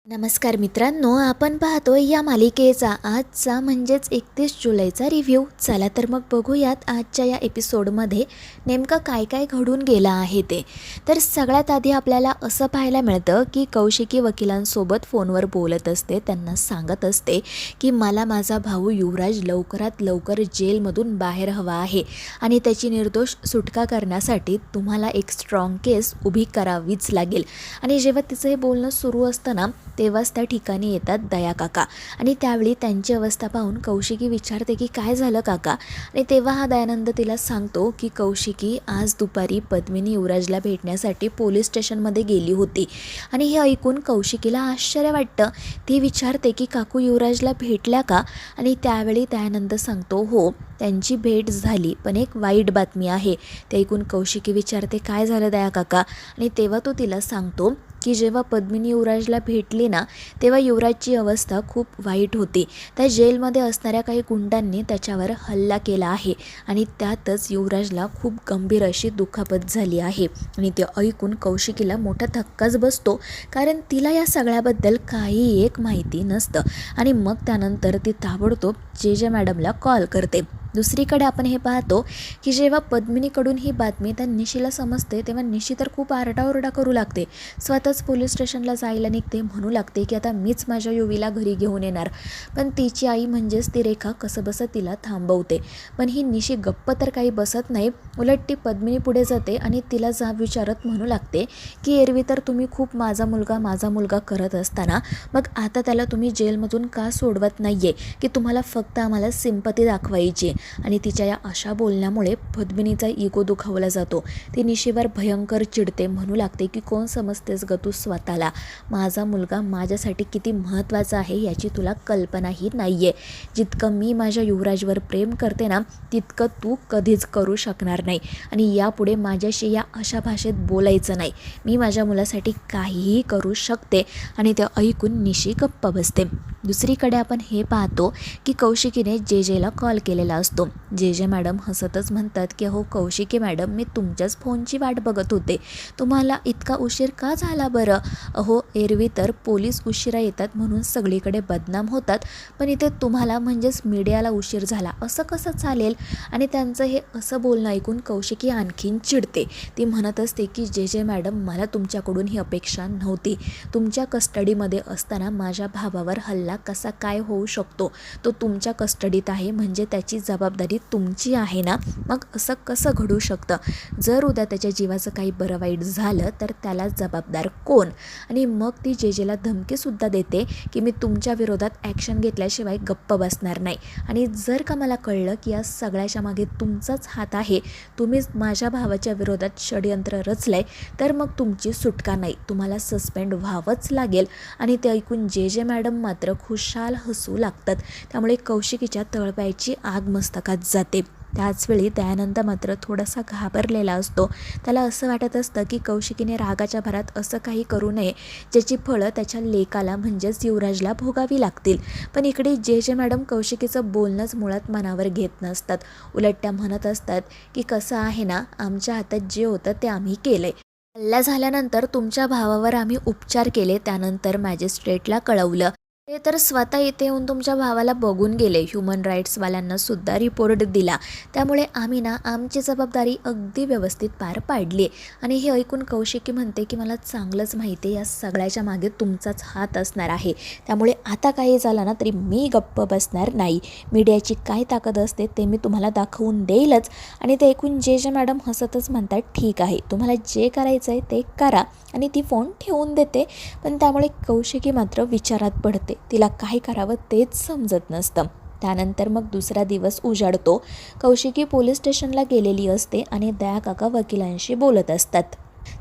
नमस्कार मित्रांनो, आपण पाहतो या मालिकेचा आजचा म्हणजेच 31 जुलैचा रिव्ह्यू. चला तर मग बघूयात आजच्या या एपिसोडमध्ये नेमकं काय काय घडून गेलं आहे ते. तर सगळ्यात आधी आपल्याला असं पाहायला मिळतं की कौशिकी वकिलांसोबत फोनवर बोलत असते. त्यांना सांगत असते की मला माझा भाऊ युवराज लवकरात लवकर जेलमधून बाहेर हवा आहे आणि त्याची निर्दोष सुटका करण्यासाठी तुम्हाला एक स्ट्रॉंग केस उभी करावीच लागेल. आणि जेव्हा तिचं हे बोलणं सुरू असतं ना, तेव्हाच त्या ठिकाणी येतात दया काका आणि त्यावेळी त्यांची अवस्था पाहून कौशिकी विचारते की काय झालं काका. आणि तेव्हा हा दयानंद तिला सांगतो की कौशिकी आज दुपारी पद्मिनी युवराजला भेटण्यासाठी पोलीस स्टेशनमध्ये गेली होती. आणि हे ऐकून कौशिकीला आश्चर्य वाटतं. ती विचारते की काकू युवराजला भेटल्या का. आणि त्यावेळी दयानंद सांगतो हो, त्यांची भेट झाली, पण एक वाईट बातमी आहे. ते ऐकून कौशिकी विचारते काय झालं दया काका. आणि तेव्हा तो तिला सांगतो की जेव्हा पद्मिनी युवराजला भेटली ना, तेव्हा युवराजची अवस्था खूप वाईट होती. त्या जेलमध्ये असणाऱ्या काही गुंडांनी त्याच्यावर हल्ला केला आहे आणि त्यातच युवराजला खूप गंभीर अशी दुखापत झाली आहे. आणि ते ऐकून कौशिकीला मोठा धक्काच बसतो, कारण तिला या सगळ्याबद्दल काही एक माहिती नसतं. आणि मग त्यानंतर ती ताबडतोब जे मॅडमला कॉल करते. दुसरीकडे आपण हे पाहतो की जेव्हा पद्मिनीकडून ही बातमी त्या निशीला समजते, तेव्हा निशी तर खूप आरडाओरडा करू लागते. स्वतःच पोलीस स्टेशनला जायला निघते. म्हणू लागते की आता मीच माझ्या युवीला घरी घेऊन येणार. पण तिची आई म्हणजेच ती रेखा कसंबसं तिला थांबवते. पण ही निशी गप्प तर काही बसत नाही. उलट ती पद्मिनी पुढे जाते आणि तिला जाब विचारत म्हणू लागते की एरवी तर तुम्ही खूप माझा मुलगा करत असताना मग आता त्याला तुम्ही जेलमधून का सोडवत नाही आहे, की तुम्हाला फक्त आम्हाला सिंपती दाखवायची. आणि तिच्या या अशा बोलण्यामुळे पद्मिनीचा इगो दुखावला जातो. ती निशीवर भयंकर चिडते. म्हणू लागते की कोण समजतेस ग तू स्वतःला. माझा मुलगा माझ्यासाठी किती महत्त्वाचा आहे याची तुला कल्पनाही नाही आहे. जितकं मी माझ्या युवराजवर प्रेम करते ना, तितकं तू कधीच करू शकणार नाही. आणि यापुढे माझ्याशी या अशा भाषेत बोलायचं नाही. मी माझ्या मुलासाठी काहीही करू शकते. आणि ते ऐकून निशी गप्प बसते. दुसरीकडे आपण हे पाहतो की कौशिकीने जेला कॉल केलेला असतो. जे मॅडम हसतच म्हणतात की अहो कौशिकी मॅडम, मी तुमच्याच फोनची वाट बघत होते. तुम्हाला इतका उशीर का झाला बरं. अहो एरवी तर पोलीस उशिरा येतात म्हणून सगळीकडे बदनाम होतात, पण इथे तुम्हाला म्हणजेच मीडियाला उशीर झाला असं कसं चालेल. आणि त्यांचं हे असं बोलणं ऐकून कौशिकी आणखीन चिडते. ती म्हणत असते की जे मॅडम, मला तुमच्याकडून ही अपेक्षा नव्हती. तुमच्या कस्टडीमध्ये असताना माझ्या भावावर हल्ला कसा काय होऊ शकतो. तो तुमच्या कस्टडीत आहे म्हणजे त्याची जबाबदारी तुमची आहे ना. मग असं कसं घडू शकतं. जर उद्या त्याच्या जीवाचं काही बरं वाईट झालं तर त्याला जबाबदार कोण. आणि मग ती जेला धमकीसुद्धा देते की मी तुमच्या विरोधात ॲक्शन घेतल्याशिवाय गप्प बसणार नाही. आणि जर का मला कळलं की या सगळ्याच्या मागे तुमचाच हात आहे, तुम्हीच माझ्या भावाच्या विरोधात षडयंत्र रचलं आहे, तर मग तुमची सुटका नाही, तुम्हाला सस्पेंड व्हावंच लागेल. आणि ते ऐकून जे मॅडम मात्र खुशाल हसू लागतात. त्यामुळे कौशिकीच्या तळपायाची आग मस्तकात जाते. त्याचवेळी दयानंद मात्र थोडासा घाबरलेला असतो. त्याला असं वाटत असतं की कौशिकीने रागाच्या भरात असं काही करू नये ज्याची फळं त्याच्या लेकाला म्हणजेच युवराजला भोगावी लागतील. पण इकडे जे मॅडम कौशिकीचं बोलणंच मुळात मनावर घेत नसतात. उलट त्या म्हणत असतात की कसं आहे ना, आमच्या हातात जे होतं ते आम्ही केलं आहे. हल्ला झाल्यानंतर तुमच्या भावावर आम्ही उपचार केले, त्यानंतर मॅजिस्ट्रेटला कळवलं. ते तर स्वतः इथे येऊन तुमच्या भावाला बघून गेले. ह्युमन राईट्सवाल्यांना सुद्धा रिपोर्ट दिला. त्यामुळे आम्ही ना आमची जबाबदारी अगदी व्यवस्थित पार पाडली. आणि हे ऐकून कौशिकी म्हणते की मला चांगलंच माहिती आहे या सगळ्याच्या मागे तुमचाच हात असणार आहे. त्यामुळे आता काही झालं ना तरी मी गप्प बसणार नाही. मीडियाची काय ताकद असते ते मी तुम्हाला दाखवून देईलच. आणि ते ऐकून जे मॅडम हसतच म्हणतात ठीक आहे, तुम्हाला जे करायचं आहे ते करा. आणि ती फोन ठेवून देते. पण त्यामुळे कौशिकी मात्र विचारात पडते. तिला काय करावं तेच समजत नसतं. त्यानंतर मग दुसरा दिवस उजाडतो. कौशिकी पोलीस स्टेशनला गेलेली असते आणि दया काका वकिलांशी बोलत असतात.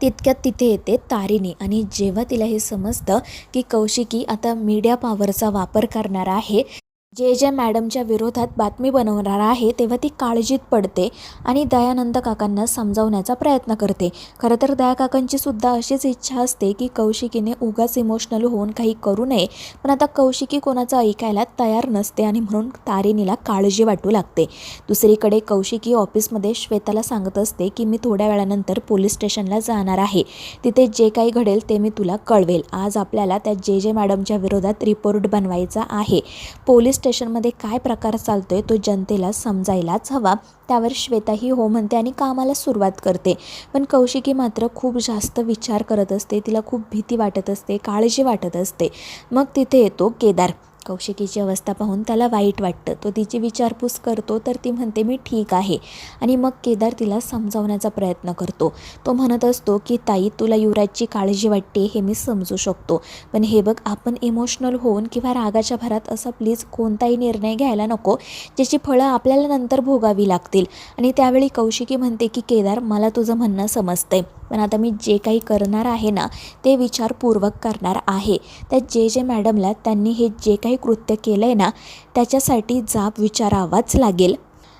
तितक्यात तिथे येते तारिणी. आणि जेव्हा तिला हे समजतं की कौशिकी आता मीडिया पॉवरचा वापर करणार आहे, जे जे मॅडमच्या विरोधात बातमी बनवणार आहे तेव्हा ती काळजीत पडते आणि दयानंद काकांना समजावण्याचा प्रयत्न करते. खरं तर दया काकांची सुद्धा अशीच इच्छा असते की कौशिकीने उगाच इमोशनल होऊन काही करू नये, पण आता कौशिकी कोणाचं ऐकायला तयार नसते आणि म्हणून तारिणीला काळजी वाटू लागते. दुसरीकडे कौशिकी ऑफिसमध्ये श्वेताला सांगत असते की मी थोड्या वेळानंतर पोलीस स्टेशनला जाणार आहे, तिथे जे काही घडेल ते मी तुला कळवेल. आज आपल्याला त्या जे जे मॅडमच्या विरोधात रिपोर्ट बनवायचा आहे. पोलीस स्टेशनमध्ये काय प्रकार चालतोय तो जनतेला समजायलाच हवा. त्यावर श्वेताही हो म्हणते आणि कामाला सुरुवात करते. पण कौशिकी मात्र खूप जास्त विचार करत असते, तिला खूप भीती वाटत असते, काळजी वाटत असते. मग तिथे येतो केदार. कौशिकीची अवस्था पाहून त्याला वाईट वाटतं. तो तिची विचारपूस करतो तर ती म्हणते मी ठीक आहे आणि मग केदार तिला समजावण्याचा प्रयत्न करतो. तो म्हणत असतो की ताई, तुला युवराजची काळजी वाटते हे मी समजू शकतो, पण हे बघ, आपण इमोशनल होऊन किंवा रागाच्या भरात असा प्लीज कोणताही निर्णय घ्यायला नको ज्याची फळं आपल्याला नंतर भोगावी लागतील. आणि त्यावेळी कौशिकी म्हणते की केदार, मला तुझं म्हणणं समजतंय, पण आता मी जे काही करणार आहे ना ते विचारपूर्वक करणार आहे. त्या जे जे मॅडमला त्यांनी हे जे काही कृत्य केलं आहे ना त्याच्यासाठी जाब विचारावाच लागेल.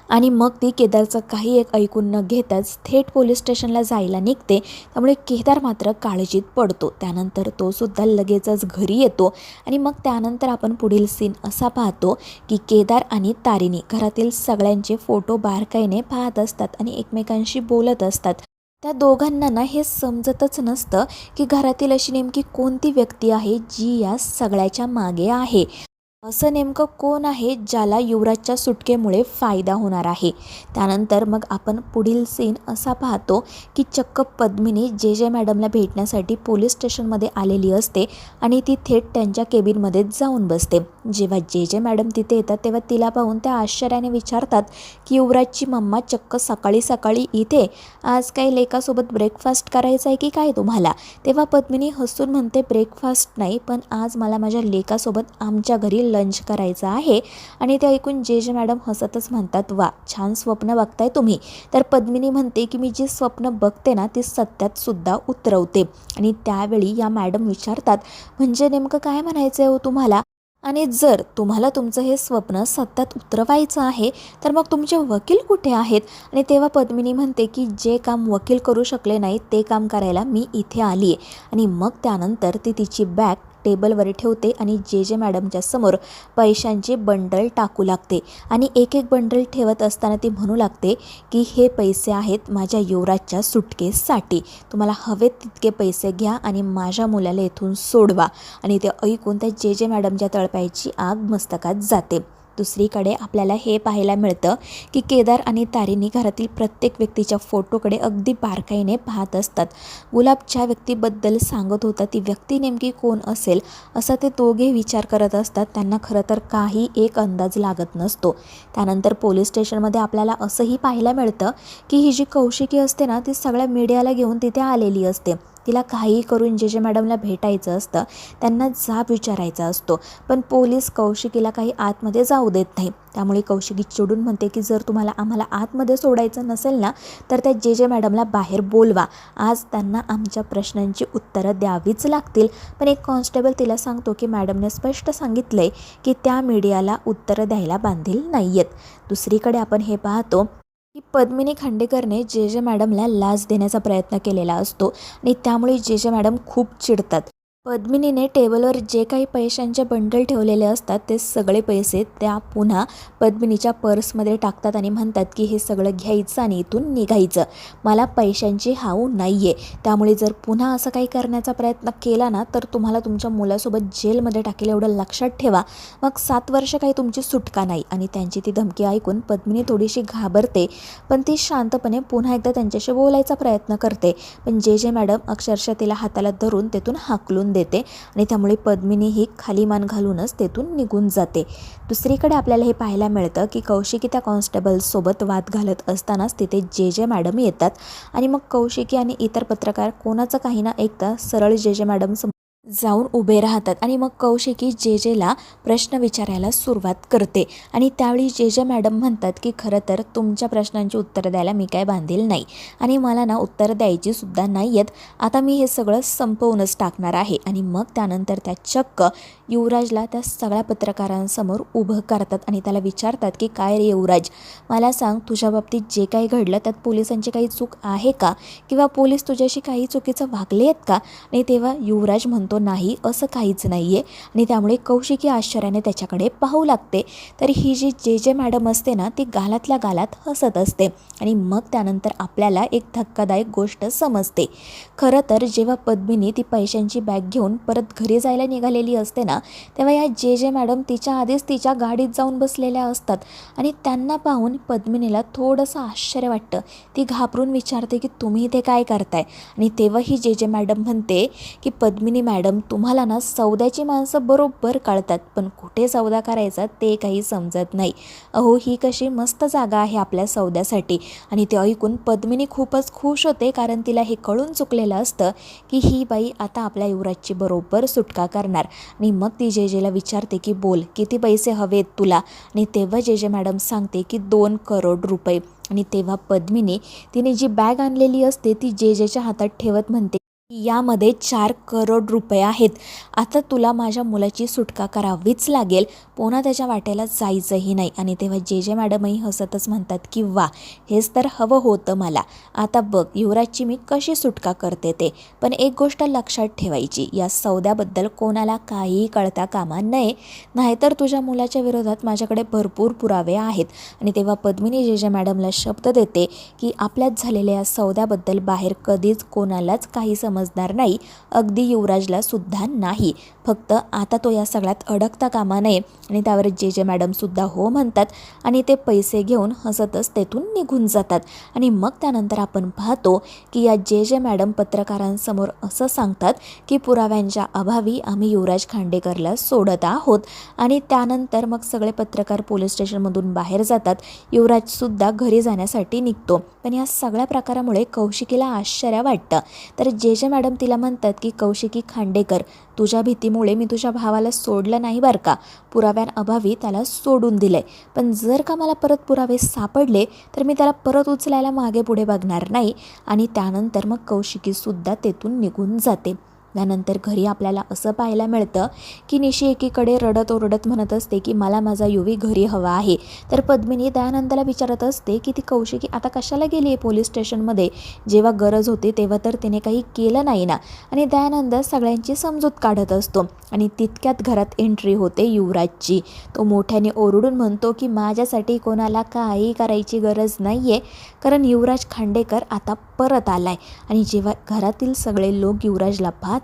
आणि मग ती केदारचं काही एक ऐकून न घेताच थेट पोलीस स्टेशनला जायला निघते. त्यामुळे केदार मात्र काळजीत पडतो. त्यानंतर तो सुद्धा लगेचच घरी येतो आणि मग त्यानंतर आपण पुढील सीन असा पाहतो की केदार आणि तारिणी घरातील सगळ्यांचे फोटो बारकाईने पाहत असतात आणि एकमेकांशी बोलत असतात. त्या दोघांना ना हे समजतच नसतं की घरातील अशी नेमकी कोणती व्यक्ती आहे जी या सगळ्याच्या मागे आहे. असं नेमकं कोण आहे ज्याला युवराजच्या सुटकेमुळे फायदा होणार आहे. त्यानंतर मग आपण पुढील सीन असा पाहतो की चक्क पद्मिनी जे जे मॅडमला भेटण्यासाठी पोलीस स्टेशनमध्ये आलेली असते आणि ती थेट त्यांच्या केबिनमध्ये जाऊन बसते. जेव्हा जे जे मॅडम तिथे येतात तेव्हा तिला पाहून त्या आश्चर्याने विचारतात की युवराजची मम्मा चक्क सकाळी सकाळी इथे, आज काही लेकासोबत ब्रेकफास्ट करायचा आहे की काय तुम्हाला? तेव्हा पद्मिनी हसून म्हणते ब्रेकफास्ट नाही, पण आज मला माझ्या लेकासोबत आमच्या घरी लंच करायचं आहे. आणि ते ऐकून जे जे मॅडम हसतच म्हणतात, वा, छान स्वप्न बघताय तुम्ही. तर पद्मिनी म्हणते की मी जी स्वप्न बघते ना ती सत्यात सुद्धा उतरवते. आणि त्यावेळी या मॅडम विचारतात, म्हणजे नेमकं काय म्हणायचं आहे हो तुम्हाला? आणि जर तुम्हाला तुमचं हे स्वप्न सत्यात उतरवायचं आहे तर मग तुमचे वकील कुठे आहेत? आणि तेव्हा पद्मिनी म्हणते की जे काम वकील करू शकले नाही ते काम करायला मी इथे आली आहे. आणि मग त्यानंतर ती तिची बॅग टेबलवर ठेवते आणि जे जे मॅडमच्या समोर पैशांचे बंडल टाकू लागते. आणि एक एक बंडल ठेवत असताना ती म्हणू लागते की हे पैसे आहेत माझ्या युवराजच्या सुटकेसाठी, तुम्हाला हवेत तितके पैसे घ्या आणि माझ्या मुलाला इथून सोडवा. आणि ते ऐकून त्या जे जे मॅडमच्या तळपायाची आग मस्तकात जाते. दुसरीकडे आपल्याला हे पाहायला मिळतं की केदार आणि तारिणी घरातील प्रत्येक व्यक्तीच्या फोटोकडे अगदी बारकाईने पाहत असतात. गुलाब ज्या व्यक्तीबद्दल सांगत होता ती व्यक्ती नेमकी कोण असेल असा ते दोघे विचार करत असतात. त्यांना खरं तर काही एक अंदाज लागत नसतो. त्यानंतर पोलीस स्टेशनमध्ये आपल्याला असंही पाहायला मिळतं की ही जी कौशिकी असते ना ती सगळ्या मीडियाला घेऊन तिथे आलेली असते. तिला काहीही करून जे जे मॅडमला भेटायचं असतं, त्यांना जाब विचारायचा असतो, पण पोलीस कौशिकीला काही आतमध्ये जाऊ देत नाही. त्यामुळे कौशिकी चिडून म्हणते की जर तुम्हाला आम्हाला आतमध्ये सोडायचं नसेल ना तर त्या जे जे मॅडमला बाहेर बोलवा, आज त्यांना आमच्या प्रश्नांची उत्तरं द्यावीच लागतील. पण एक कॉन्स्टेबल तिला सांगतो की मॅडमने स्पष्ट सांगितलं आहे की त्या मीडियाला उत्तरं द्यायला बांधील नाही आहेत. दुसरीकडे आपण हे पाहतो की पद्मिनी खांडेकरने जे जे मॅडमला लाच देण्याचा प्रयत्न केलेला असतो आणि त्यामुळे जे जे मॅडम खूप चिडतात. पद्मिनीने टेबलवर जे काही पैशांचे बंडल ठेवलेले असतात ते सगळे पैसे त्या पुन्हा पद्मिनीच्या पर्समध्ये टाकतात आणि म्हणतात की हे सगळं घ्यायचं आणि इथून निघायचं, मला पैशांची हाऊ नाही आहे. त्यामुळे जर पुन्हा असं काही करण्याचा प्रयत्न केला ना तर तुम्हाला तुमच्या मुलासोबत जेलमध्ये टाकेल, एवढं लक्षात ठेवा. मग 7 वर्ष काही तुमची सुटका नाही. आणि त्यांची ती धमकी ऐकून पद्मिनी थोडीशी घाबरते, पण ती शांतपणे पुन्हा एकदा त्यांच्याशी बोलायचा प्रयत्न करते. पण जे जे मॅडम अक्षरशः तिला हाताला धरून तेथून हाकलून देते आणि त्यामुळे पद्मिनी ही खाली मान घालूनच तेथून निघून जाते. दुसरीकडे आपल्याला हे पाहायला मिळतं की कौशिकी त्या कॉन्स्टेबलसोबत वाद घालत असतानाच तिथे जे जे मॅडम येतात आणि मग कौशिकी आणि इतर पत्रकार कोणाचं काही ना ऐकता सरळ जे जे मॅडम जाऊन उभे राहतात आणि मग कौशिकी जेजेला प्रश्न विचारायला सुरुवात करते आणि त्यावेळी जेजे मॅडम म्हणतात की खरं तर तुमच्या प्रश्नांची उत्तरं द्यायला मी काय बांधील नाही आणि मला ना उत्तरं द्यायची सुद्धा नाही आहेत. आता मी हे सगळं संपवूनच टाकणार आहे. आणि मग त्यानंतर त्या चक्क युवराजला त्या सगळ्या पत्रकारांसमोर उभं करतात आणि त्याला विचारतात की काय रे युवराज, मला सांग, तुझ्या बाबतीत जे काही घडलं त्यात पोलिसांची काही चूक आहे का, किंवा पोलीस तुझ्याशी काही चुकीचं वागले आहेत का? आणि तेव्हा युवराज म्हणतो नाही, असं काहीच नाही आहे. आणि त्यामुळे कौशिकी आश्चर्याने त्याच्याकडे पाहू लागते. तर ही जी जे मॅडम असते ना, ती गालातल्या गालात हसत असते. आणि मग त्यानंतर आपल्याला एक धक्कादायक गोष्ट समजते. खरं तर जेव्हा पद्मिनी ती पैशांची बॅग घेऊन परत घरी जायला निघालेली असते ना, तेव्हा या जे मॅडम तिच्या आधीच तिच्या गाडीत जाऊन बसलेल्या असतात. आणि त्यांना पाहून पद्मिनीला थोडंसं आश्चर्य वाटतं. ती घाबरून विचारते की तुम्ही इथे काय करताय? आणि तेव्हा ही जे मॅडम म्हणते की पद्मिनी मॅडम, तुम्हाला ना सौद्याची माणसं बरोबर कळतात, पण कुठे सौदा करायचा ते काही समजत नाही. अहो, ही कशी मस्त जागा आहे आपल्या सौद्यासाठी. आणि ते ऐकून पद्मिनी खूपच खुश होते, कारण तिला हे कळून चुकलेलं असतं की ही बाई आता आपल्या युवराजची बरोबर सुटका करणार. आणि मग ती जेला विचारते की बोल, किती पैसे हवेत तुला? आणि तेव्हा जे मॅडम सांगते की 2 करोड रुपये. आणि तेव्हा पद्मिनी तिने जी बॅग आणलेली असते ती जेच्या हातात ठेवत म्हणते, यामध्ये 4 करोड रुपये आहेत. आता तुला माझ्या मुलाची सुटका करावीच लागेल, पुन्हा त्याच्या वाटेला जायचंही नाही. आणि तेव्हा जे मॅडमही हसतच म्हणतात की वा, हेच तर हवं होतं मला. आता बघ युवराजची मी कशी सुटका करते ते. पण एक गोष्ट लक्षात ठेवायची, या सौद्याबद्दल कोणाला काहीही कळता कामा नये, नाहीतर तुझ्या मुलाच्या विरोधात माझ्याकडे भरपूर पुरावे आहेत. आणि तेव्हा पद्मिनी जे मॅडमला शब्द देते की आपल्यात झालेल्या या सौद्याबद्दल बाहेर कधीच कोणालाच काही समजणार नाही, अगदी युवराजला सुद्धा नाही. फक्त आता तो या सगळ्यात अडकता कामा नये. आणि त्यावर जे मॅडमसुद्धा हो म्हणतात आणि ते पैसे घेऊन हसतच तेथून निघून जातात. आणि मग त्यानंतर आपण पाहतो की या जे मॅडम पत्रकारांसमोर असं सांगतात की पुराव्यांच्या अभावी आम्ही युवराज खांडेकरला सोडत आहोत. आणि त्यानंतर मग सगळे पत्रकार पोलीस स्टेशनमधून बाहेर जातात. युवराजसुद्धा घरी जाण्यासाठी निघतो. पण या सगळ्या प्रकारामुळे कौशिकीला आश्चर्य वाटतं. तर जे मॅडम तिला म्हणतात की कौशिकी खांडेकर, तुझ्या भीतीमुळे मी तुझ्या भावाला सोडलं नाही बरं का, पुराव्यांअभावी त्याला सोडून दिलंय. पण जर का मला परत पुरावे सापडले तर मी त्याला परत उचलायला मागे पुढे बघणार नाही. आणि त्यानंतर मग कौशिकीसुद्धा तेथून निघून जाते. त्यानंतर घरी आपल्याला असं पाहायला मिळतं की निशी एकीकडे रडत ओरडत म्हणत असते की मला माझा युवी घरी हवा आहे. तर पद्मिनी दयानंदाला विचारत असते की ती कौशिकी आता कशाला गेली आहे पोलीस स्टेशनमध्ये, जेव्हा गरज होती तेव्हा तर तिने काही केलं नाही ना. आणि दयानंद सगळ्यांची समजूत काढत असतो. आणि तितक्यात घरात एंट्री होते युवराजची. तो मोठ्याने ओरडून म्हणतो की माझ्यासाठी कोणाला काही करायची गरज नाही आहे, कारण युवराज खांडेकर आता परत आलाय. आणि जेव्हा घरातील सगळे लोक युवराजला पाहतात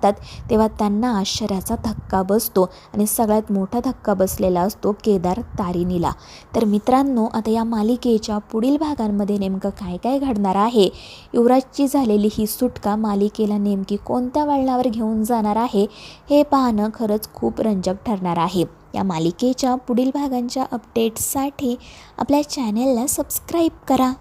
तेव्हा त्यांना आश्चर्याचा धक्का बसतो. आणि सगळ्यात मोठा धक्का बसलेला असतो केदार तारिणीला. तर मित्रांनो, आता या मालिकेच्या पुढील भागांमध्ये नेमकं काय काय घडणार आहे, युवराजची झालेली ही सुटका मालिकेला नेमकी कोणत्या वळणावर घेऊन जाणार आहे, हे पाहणं खरंच खूप रंजक ठरणार आहे. या मालिकेच्या पुढील भागांच्या अपडेट्ससाठी आपल्या चॅनेलला सबस्क्राईब करा.